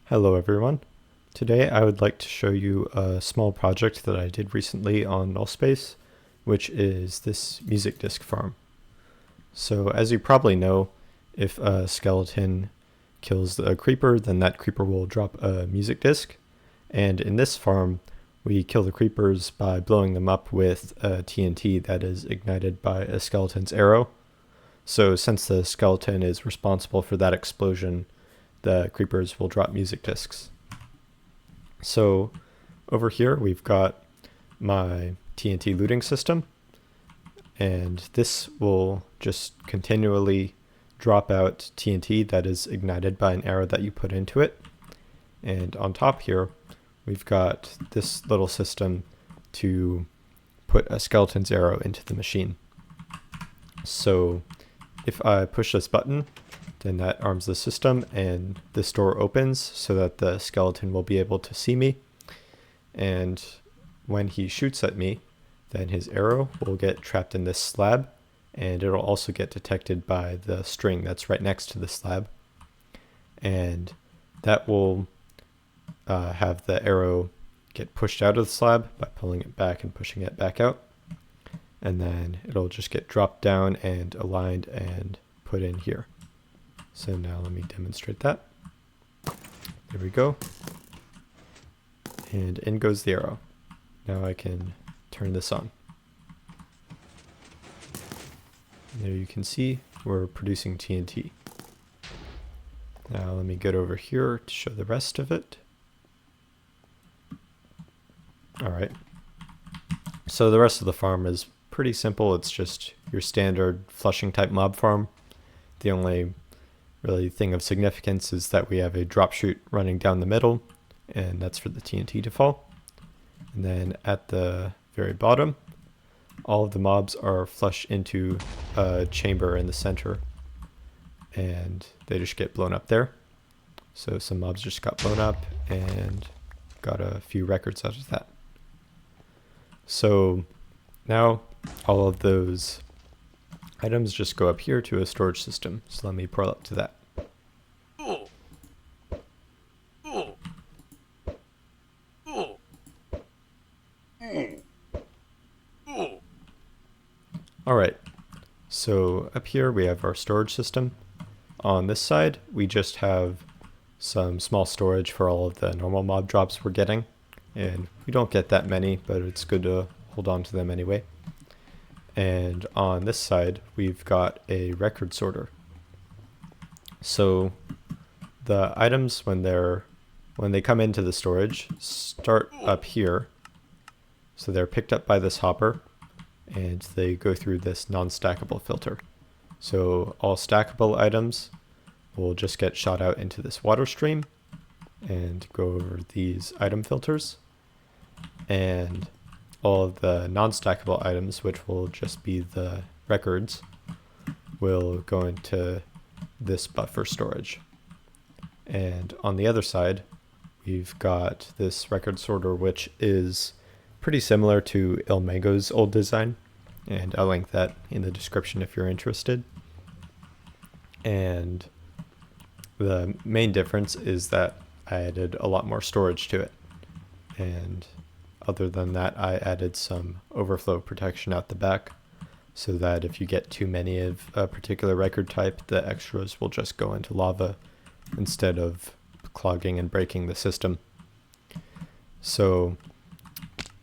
Hello everyone. Today I would like to show you a small project that I did recently on Nullspace, which is this music disk farm. So as you probably know, if a skeleton kills a creeper, then that creeper will drop a music disk. And in this farm, we kill the creepers by blowing them up with a TNT that is ignited by a skeleton's arrow. So since the skeleton is responsible for that explosion, the creepers will drop music disks. So over here we've got my TNT looting system, and this will just continually drop out TNT that is ignited by an arrow that you put into it. And on top here we've got this little system to put a skeleton's arrow into the machine. So if I push this button, then that arms the system and this door opens so that the skeleton will be able to see me. And when he shoots at me, then his arrow will get trapped in this slab, and it'll also get detected by the string that's right next to the slab. And that will have the arrow get pushed out of the slab by pulling it back and pushing it back out. And then it'll just get dropped down and aligned and put in here. So now let me demonstrate that. There we go. And in goes the arrow. Now I can turn this on. And there you can see we're producing TNT. Now let me get over here to show the rest of it. Alright. So the rest of the farm is pretty simple. It's just your standard flushing type mob farm. The only really thing of significance is that we have a drop chute running down the middle, and that's for the TNT to fall. And then at the very bottom, all of the mobs are flushed into a chamber in the center, and they just get blown up there. So some mobs just got blown up and got a few records out of that. So now all of those items just go up here to a storage system. So let me portal up to that. Alright, so up here we have our storage system. On this side, we just have some small storage for all of the normal mob drops we're getting. And we don't get that many, but it's good to hold on to them anyway. And on this side, we've got a record sorter. So the items, when they come into the storage, start up here. So they're picked up by this hopper, and they go through this non-stackable filter. So all stackable items will just get shot out into this water stream and go over these item filters. And all of the non-stackable items, which will just be the records, will go into this buffer storage. And on the other side, we've got this record sorter, which is pretty similar to Ilmango's old design, and I'll link that in the description if you're interested. And the main difference is that I added a lot more storage to it, and other than that, I added some overflow protection out the back so that if you get too many of a particular record type, the extras will just go into lava instead of clogging and breaking the system. So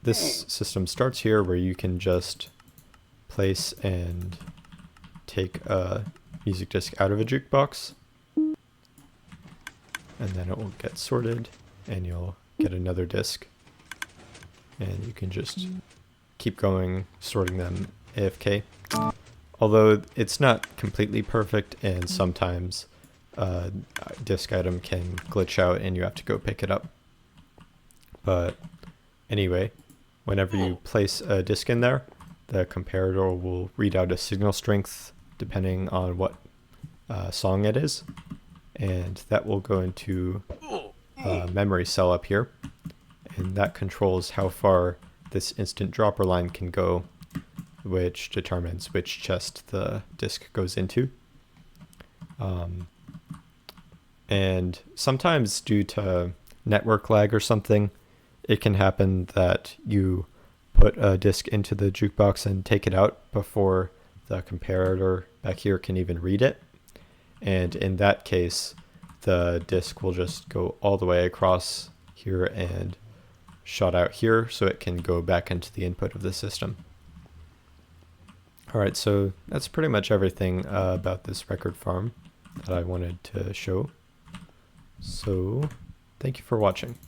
this system starts here where you can just place and take a music disk out of a jukebox, and then it will get sorted and you'll get another disk. And you can just keep going, sorting them AFK. Although it's not completely perfect, and sometimes a disk item can glitch out and you have to go pick it up. But anyway, whenever you place a disk in there, the comparator will read out a signal strength depending on what song it is. And that will go into a memory cell up here. And that controls how far this instant dropper line can go, which determines which chest the disk goes into. And sometimes due to network lag or something, it can happen that you put a disk into the jukebox and take it out before the comparator back here can even read it. And in that case, the disk will just go all the way across here and shut out here so it can go back into the input of the system. Alright, so that's pretty much everything about this record farm that I wanted to show. So, thank you for watching.